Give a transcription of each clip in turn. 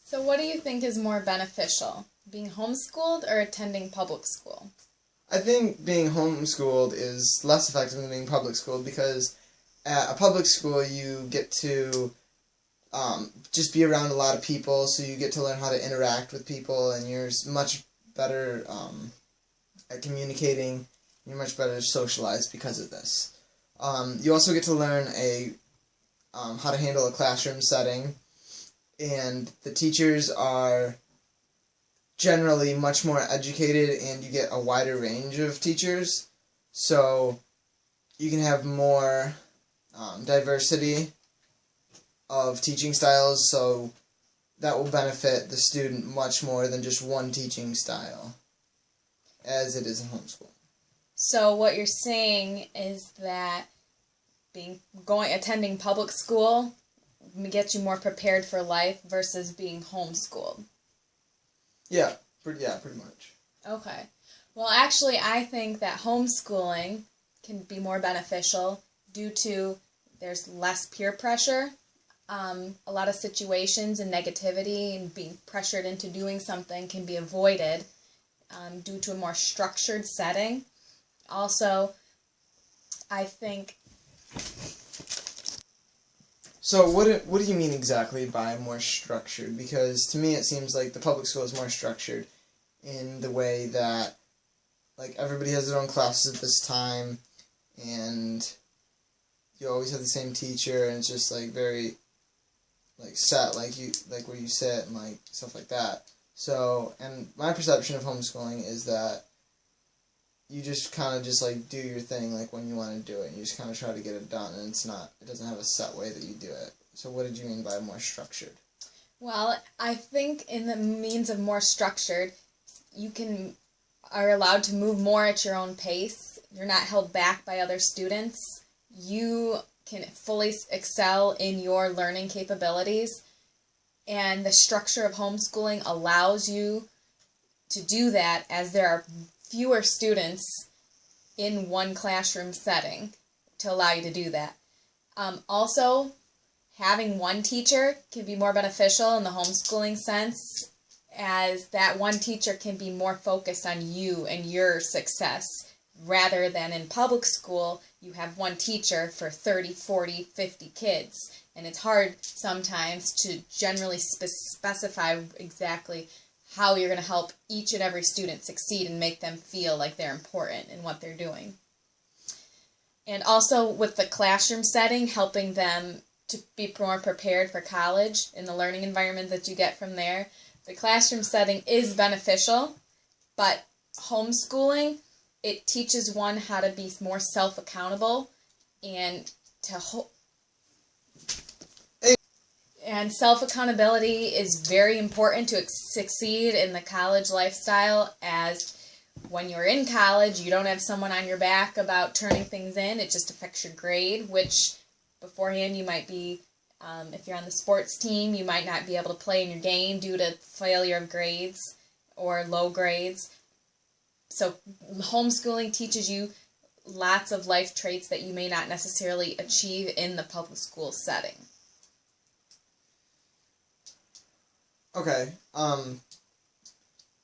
So what do you think is more beneficial, being homeschooled or attending public school? I think being homeschooled is less effective than being public schooled because at a public school you get to just be around a lot of people, so you get to learn how to interact with people, and you're much better at communicating. You're much better socialized because of this. You also get to learn how to handle a classroom setting, and the teachers are generally much more educated, and you get a wider range of teachers, so you can have more diversity of teaching styles, so that will benefit the student much more than just one teaching style, as it is in homeschool. So what you're saying is that attending public school gets you more prepared for life versus being homeschooled. Yeah, pretty much. Okay. Well, actually, I think that homeschooling can be more beneficial due to there's less peer pressure. A lot of situations and negativity and being pressured into doing something can be avoided due to a more structured setting. Also, I think... So what do you mean exactly by more structured? Because to me it seems like the public school is more structured in the way that like everybody has their own classes at this time, and you always have the same teacher, and it's just like very like set, like where you sit and like stuff like that. So, and my perception of homeschooling is that you just kind of just like do your thing like when you want to do it, and you just kind of try to get it done, and it doesn't have a set way that you do it. So what did you mean by more structured? Well, I think in the means of more structured, you are allowed to move more at your own pace. You're not held back by other students. You can fully excel in your learning capabilities, and the structure of homeschooling allows you to do that as there are fewer students in one classroom setting to allow you to do that. Also, having one teacher can be more beneficial in the homeschooling sense, as that one teacher can be more focused on you and your success, rather than in public school you have one teacher for 30, 40, 50 kids, and it's hard sometimes to generally specify exactly how you're going to help each and every student succeed and make them feel like they're important in what they're doing. And also with the classroom setting, helping them to be more prepared for college in the learning environment that you get from there. The classroom setting is beneficial, but homeschooling, it teaches one how to be more self-accountable and and self-accountability is very important to succeed in the college lifestyle, as when you're in college, you don't have someone on your back about turning things in. It just affects your grade, which beforehand you might be, if you're on the sports team, you might not be able to play in your game due to failure of grades or low grades. So homeschooling teaches you lots of life traits that you may not necessarily achieve in the public school setting. Okay,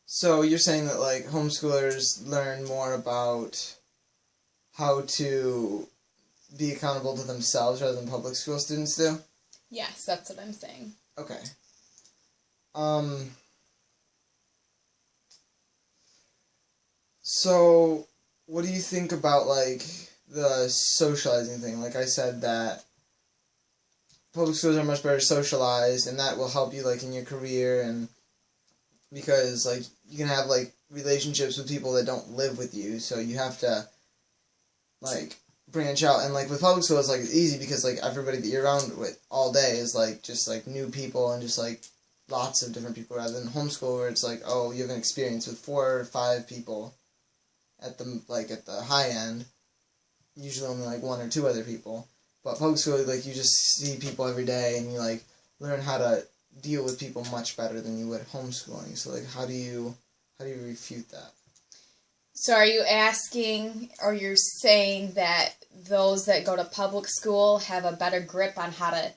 so you're saying that, like, homeschoolers learn more about how to be accountable to themselves rather than public school students do? Yes, that's what I'm saying. Okay. So, what do you think about, like, the socializing thing? Like I said, that public schools are much better socialized, and that will help you, like, in your career, and because, like, you can have, like, relationships with people that don't live with you, so you have to, like, branch out. And, like, with public school, it's, like, easy because, like, everybody that you're around with all day is, like, just, like, new people and just, like, lots of different people, rather than homeschool where it's, like, oh, you have an experience with 4 or 5 people at the high end, usually only, like, 1 or 2 other people. But public school, like, you just see people every day, and you, like, learn how to deal with people much better than you would homeschooling. So, like, how do you refute that? So are you asking, or you're saying that those that go to public school have a better grip on how to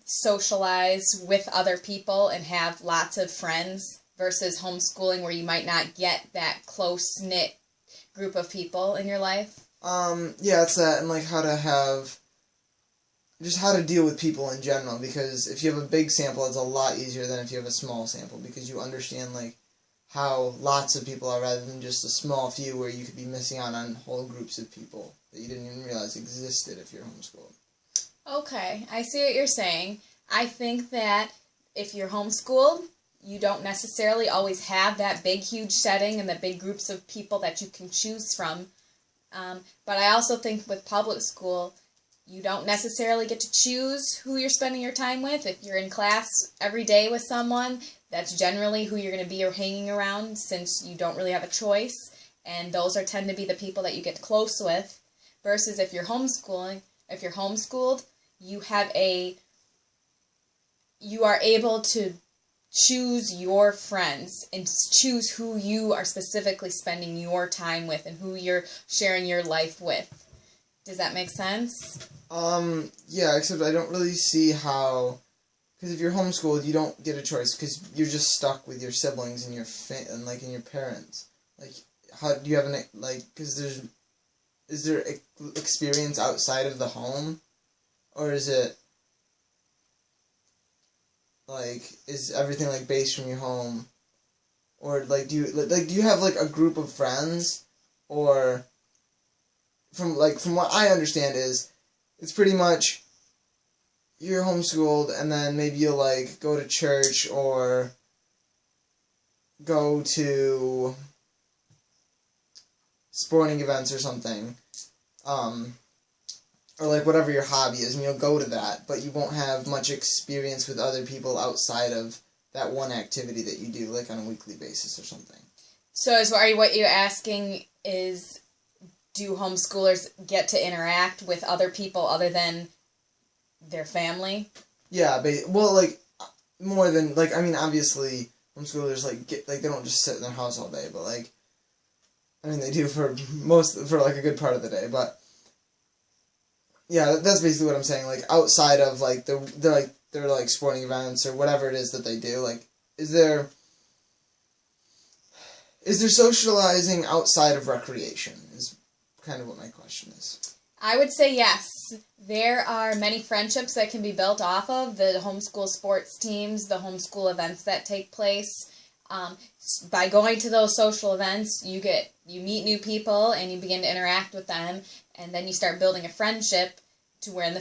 socialize with other people and have lots of friends versus homeschooling where you might not get that close-knit group of people in your life? Yeah, it's that, and like how to deal with people in general, because if you have a big sample, it's a lot easier than if you have a small sample, because you understand like how lots of people are rather than just a small few where you could be missing out on whole groups of people that you didn't even realize existed if you're homeschooled. Okay, I see what you're saying. I think that if you're homeschooled, you don't necessarily always have that big, huge setting and the big groups of people that you can choose from. But I also think with public school, you don't necessarily get to choose who you're spending your time with. If you're in class every day with someone, that's generally who you're going to be hanging around, since you don't really have a choice. And those tend to be the people that you get close with. Versus if you're homeschooled, you are able to choose your friends and choose who you are specifically spending your time with and who you're sharing your life with. Does that make sense? Yeah, except I don't really see how, because if you're homeschooled, you don't get a choice, because you're just stuck with your siblings and your and your parents. Like, how do you have because is there experience outside of the home, or is it, is everything, based from your home? Or, do you have, a group of friends? Or, from what I understand is, it's pretty much, you're homeschooled, and then maybe you'll, go to church, or go to sporting events or something. Or whatever your hobby is, and you'll go to that, but you won't have much experience with other people outside of that one activity that you do, on a weekly basis or something. So what you're asking is, do homeschoolers get to interact with other people other than their family? Yeah, more than, obviously, homeschoolers, they don't just sit in their house all day, but, they do for a good part of the day, but yeah, that's basically what I'm saying. Outside of their sporting events or whatever it is that they do, is there socializing outside of recreation? Is kind of what my question is. I would say yes. There are many friendships that can be built off of the homeschool sports teams, the homeschool events that take place. By going to those social events, you meet new people and you begin to interact with them, and then you start building a friendship to where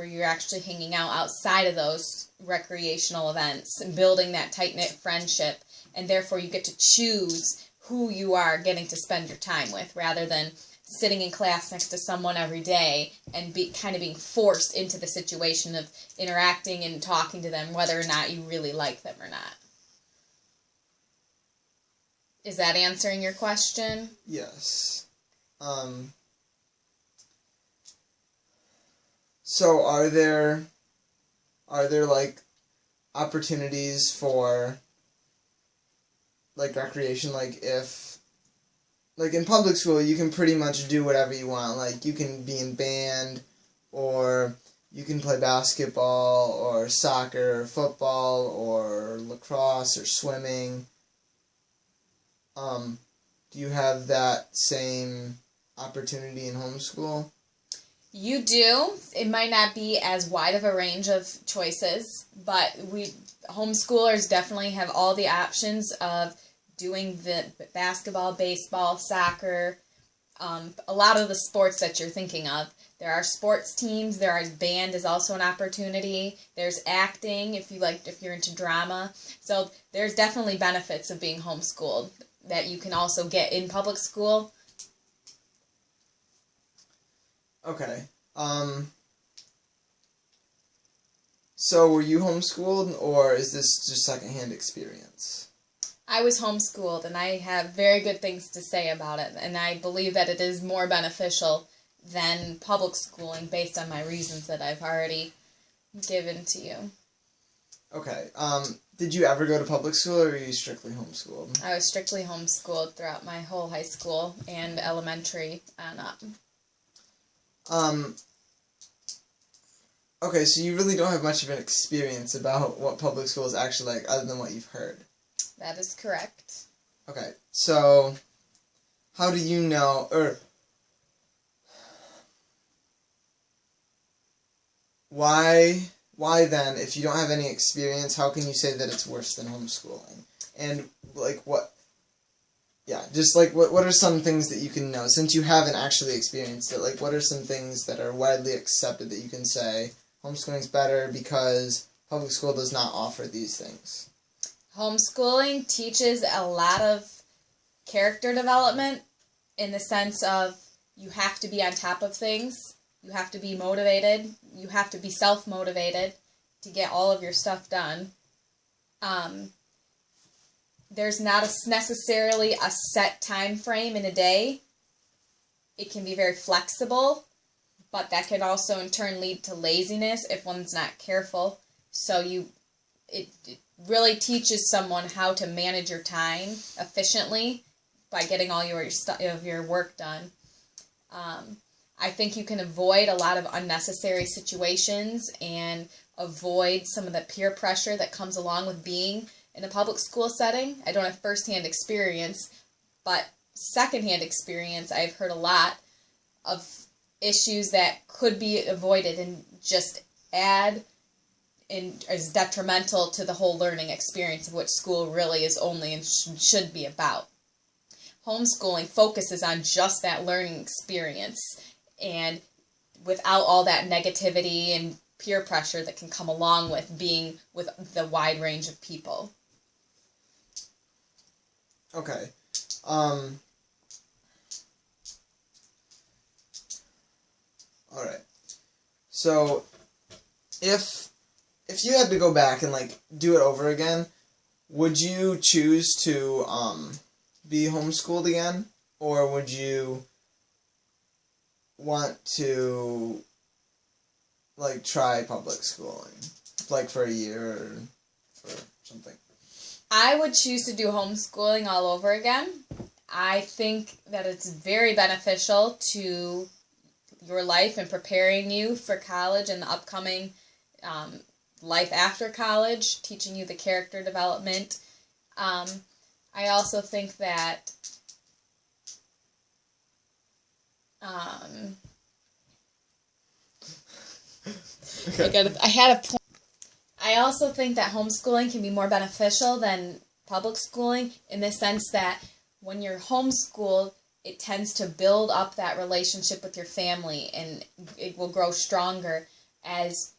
you're actually hanging out outside of those recreational events and building that tight-knit friendship, and therefore you get to choose who you are getting to spend your time with, rather than sitting in class next to someone every day and being forced into the situation of interacting and talking to them whether or not you really like them or not. Is that answering your question? Yes. So are there opportunities for recreation, if in public school you can pretty much do whatever you want, you can be in band, or you can play basketball or soccer or football or lacrosse or swimming. Do you have that same opportunity in homeschool? You do. It might not be as wide of a range of choices, but homeschoolers definitely have all the options of doing the basketball, baseball, soccer, a lot of the sports that you're thinking of. There are sports teams. Band is also an opportunity. There's acting if you're into drama. So there's definitely benefits of being homeschooled that you can also get in public school. Okay. So were you homeschooled, or is this just secondhand experience? I was homeschooled, and I have very good things to say about it, and I believe that it is more beneficial than public schooling based on my reasons that I've already given to you. Okay. Did you ever go to public school, or were you strictly homeschooled? I was strictly homeschooled throughout my whole high school and elementary on up. Okay, so you really don't have much of an experience about what public school is actually like, other than what you've heard. That is correct. Okay, so how do you know, or why then, if you don't have any experience, how can you say that it's worse than homeschooling? And, like, what are some things that you can know, since you haven't actually experienced it, like, what are some things that are widely accepted that you can say, homeschooling's better because public school does not offer these things? Homeschooling teaches a lot of character development in the sense of you have to be on top of things, you have to be motivated, you have to be self-motivated to get all of your stuff done. There's not necessarily a set time frame in a day. It can be very flexible, but that can also in turn lead to laziness if one's not careful. So it really teaches someone how to manage your time efficiently by getting all of your work done. I think you can avoid a lot of unnecessary situations and avoid some of the peer pressure that comes along with being in a public school setting. I don't have first-hand experience, but second-hand experience, I've heard a lot of issues that could be avoided and just is detrimental to the whole learning experience of what school really is only and should be about. Homeschooling focuses on just that learning experience and without all that negativity and peer pressure that can come along with being with the wide range of people. Okay. Alright. So, if you had to go back and, like, do it over again, would you choose to, be homeschooled again? Or would you want to, like, try public schooling? Like, for a year or for something? I would choose to do homeschooling all over again. I think that it's very beneficial to your life and preparing you for college and the upcoming life after college, teaching you the character development. I also think that Okay. I had a point. I also think that homeschooling can be more beneficial than public schooling in the sense that when you're homeschooled, it tends to build up that relationship with your family, and it will grow stronger as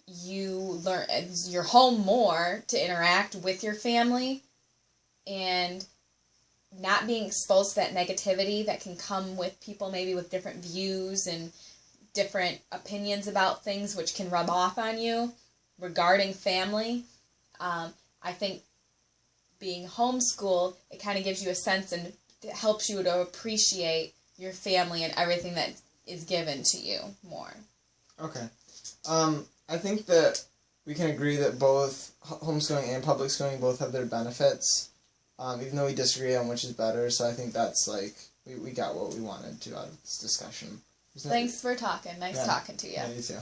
you're home more to interact with your family and not being exposed to that negativity that can come with people maybe with different views and different opinions about things which can rub off on you regarding family. I think being homeschooled, it kind of gives you a sense and it helps you to appreciate your family and everything that is given to you more. Okay. I think that we can agree that both homeschooling and public schooling both have their benefits, even though we disagree on which is better, so I think that's, like, we got what we wanted to out of this discussion. Thanks for talking. Nice talking to you. Yeah, you too.